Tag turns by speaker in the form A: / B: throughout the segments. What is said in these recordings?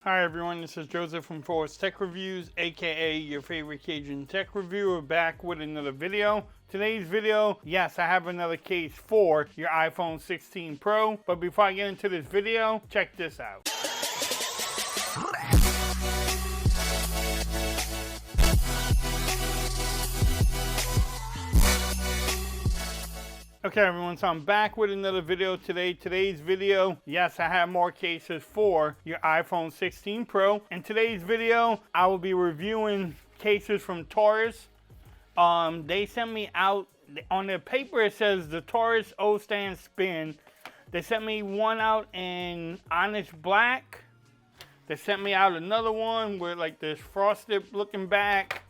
A: Hi everyone, this is Joseph from Torras Tech Reviews, aka your favorite Cajun tech reviewer, back with another video. Today's video, yes, I have another case for your iPhone 16 Pro, but before I get into this video, check this out. Okay everyone, so I'm back with another video today. Today's video, yes, I have more cases for your iPhone 16 Pro. In today's video, I will be reviewing cases from Torras. They sent me out, on the paper it says the Taurus Ostand Spin. They sent me one out in honest black. They sent me out another one with like this frosted looking back.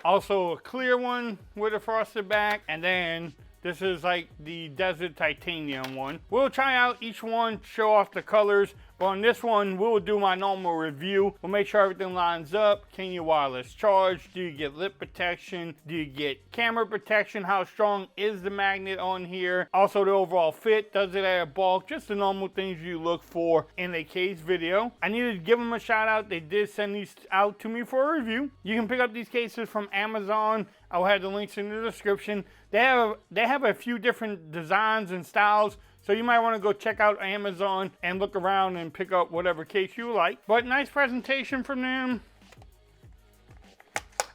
A: Also a clear one with a frosted back. And then this is like the desert titanium one. We'll try out each one, show off the colors, but on this one, we'll do my normal review. We'll make sure everything lines up. Can you wireless charge? Do you get lip protection? Do you get camera protection? How strong is the magnet on here? Also the overall fit, does it add bulk? Just the normal things you look for in a case video. I needed to give them a shout out. They did send these out to me for a review. You can pick up these cases from Amazon. I'll have the links in the description. They have a few different designs and styles, so you might want to go check out Amazon and look around and pick up whatever case you like. But nice presentation from them.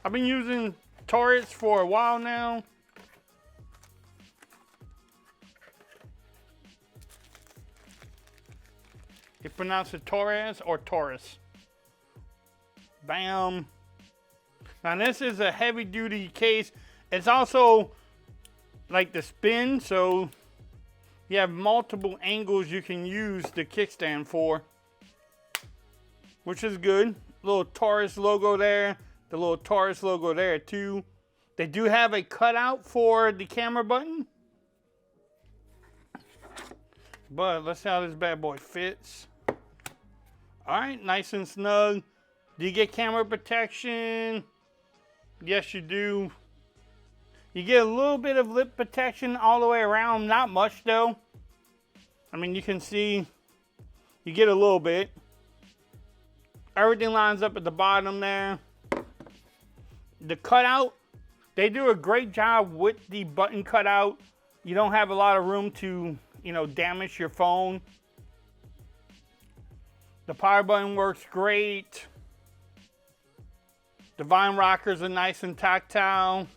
A: I've been using Torras for a while now. You pronounce it Torras or Torras. Bam. Now this is a heavy duty case. It's also like the spin, so you have multiple angles you can use the kickstand for, which is good. Little Taurus logo there, the little Taurus logo there too. They do have a cutout for the camera button, but let's see how this bad boy fits. All right, nice and snug. Do you get camera protection? Yes, you do. You get a little bit of lip protection all the way around, not much though. I mean, you can see, you get a little bit. Everything lines up at the bottom there. The cutout, they do a great job with the button cutout. You don't have a lot of room to, damage your phone. The power button works great. The Vine rockers are nice and tactile.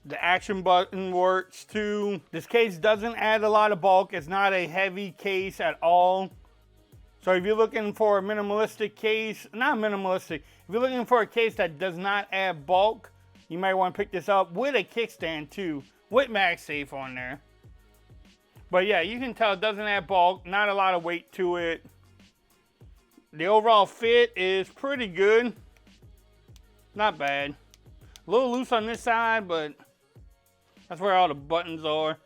A: The action button works too. This case doesn't add a lot of bulk. It's not a heavy case at all. So if you're looking for a minimalistic case, not minimalistic, if you're looking for a case that does not add bulk, you might want to pick this up with a kickstand too, with magsafe on there. But yeah, you can tell it doesn't add bulk, not a lot of weight to it. The overall fit is pretty good. Not bad. A little loose on this side, but that's where all the buttons are.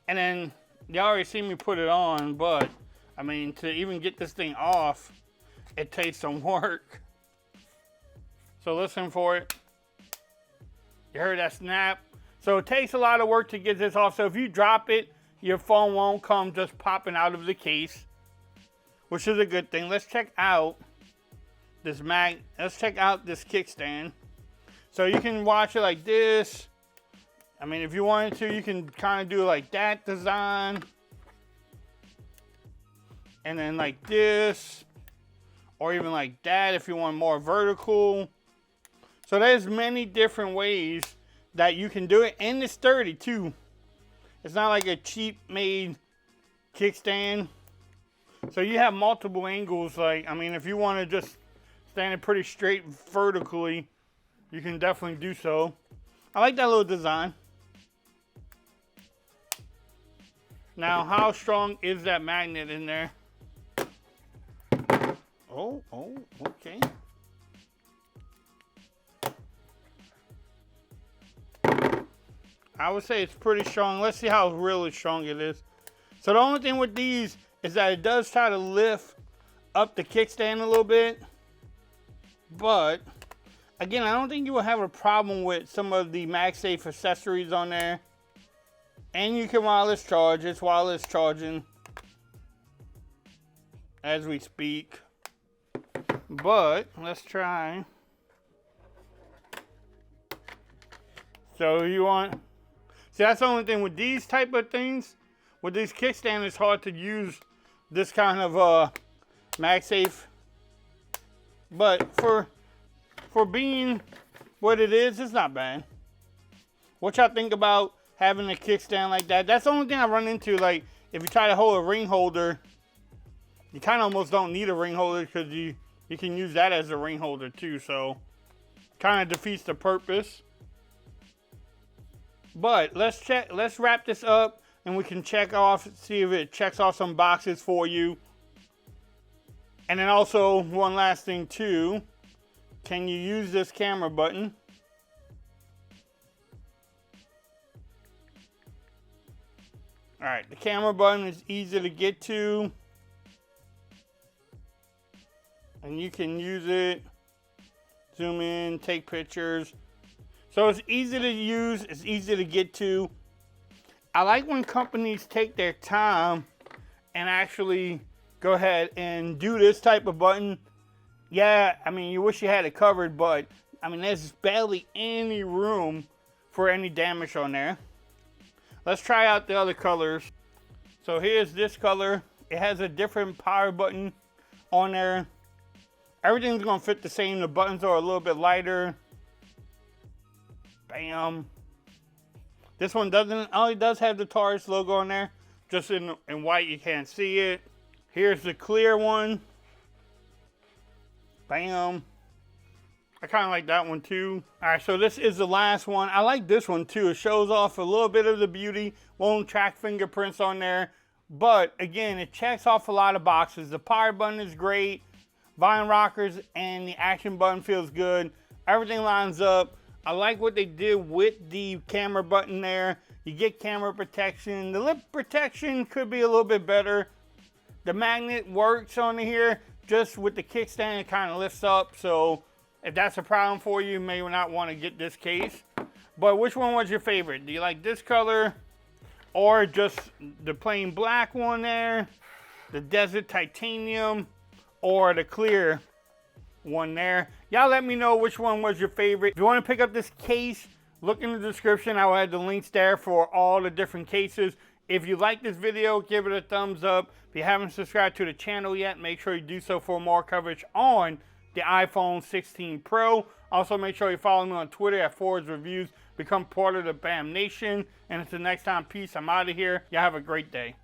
A: And then, you already seen me put it on, but, I mean, to even get this thing off, it takes some work. So listen for it. You heard that snap? So it takes a lot of work to get this off. So if you drop it, your phone won't come just popping out of the case, which is a good thing. Let's check out this let's check out this kickstand. So you can watch it like this. I mean, if you wanted to, you can kind of do like that design. And then like this. Or even like that if you want more vertical. So there's many different ways that you can do it. And it's sturdy too. It's not like a cheap made kickstand. So you have multiple angles. Like, I mean, if you want to just stand it pretty straight vertically, you can definitely do so. I like that little design. Now, how strong is that magnet in there? Oh, okay. I would say it's pretty strong. Let's see how really strong it is. So the only thing with these is that it does try to lift up the kickstand a little bit. But again, I don't think you will have a problem with some of the MagSafe accessories on there. And you can wireless charge. It's wireless charging. as we speak. But let's try. So you want, see, that's the only thing with these type of things. With these kickstand, it's hard to use this kind of MagSafe. But for being what it is, it's not bad. What y'all think about having a kickstand like that? That's the only thing I run into. Like, if you try to hold a ring holder, you kind of almost don't need a ring holder because you can use that as a ring holder too. So, kind of defeats the purpose. But let's wrap this up and we can check off, see if it checks off some boxes for you. And then also, one last thing too, can you use this camera button? All right, the camera button is easy to get to. And you can use it, zoom in, take pictures. So it's easy to use, it's easy to get to. I like when companies take their time and actually go ahead and do this type of button. Yeah, I mean, you wish you had it covered, but I mean, there's barely any room for any damage on there. Let's try out the other colors. So here's this color. It has a different power button on there. Everything's gonna fit the same. The buttons are a little bit lighter. Bam. This one doesn't, only does have the Taurus logo on there. Just in white, you can't see it. Here's the clear one. Bam. I kind of like that one too. All right, so this is the last one. I like this one too. It shows off a little bit of the beauty. Won't track fingerprints on there. But again, it checks off a lot of boxes. The power button is great. Vine rockers and the action button feels good. Everything lines up. I like what they did with the camera button there. You get camera protection. The lip protection could be a little bit better. The magnet works on here. Just with the kickstand, it kind of lifts up. So if that's a problem for you, you may not want to get this case. But which one was your favorite? Do you like this color? Or just the plain black one there? The desert titanium? Or the clear one there? Y'all let me know which one was your favorite. If you want to pick up this case, look in the description. I will add the links there for all the different cases. If you like this video, give it a thumbs up. If you haven't subscribed to the channel yet, make sure you do so for more coverage on the iPhone 16 Pro. Also, make sure you follow me on Twitter at Forwards Reviews. Become part of the BAM Nation. And until next time, peace. I'm out of here. Y'all have a great day.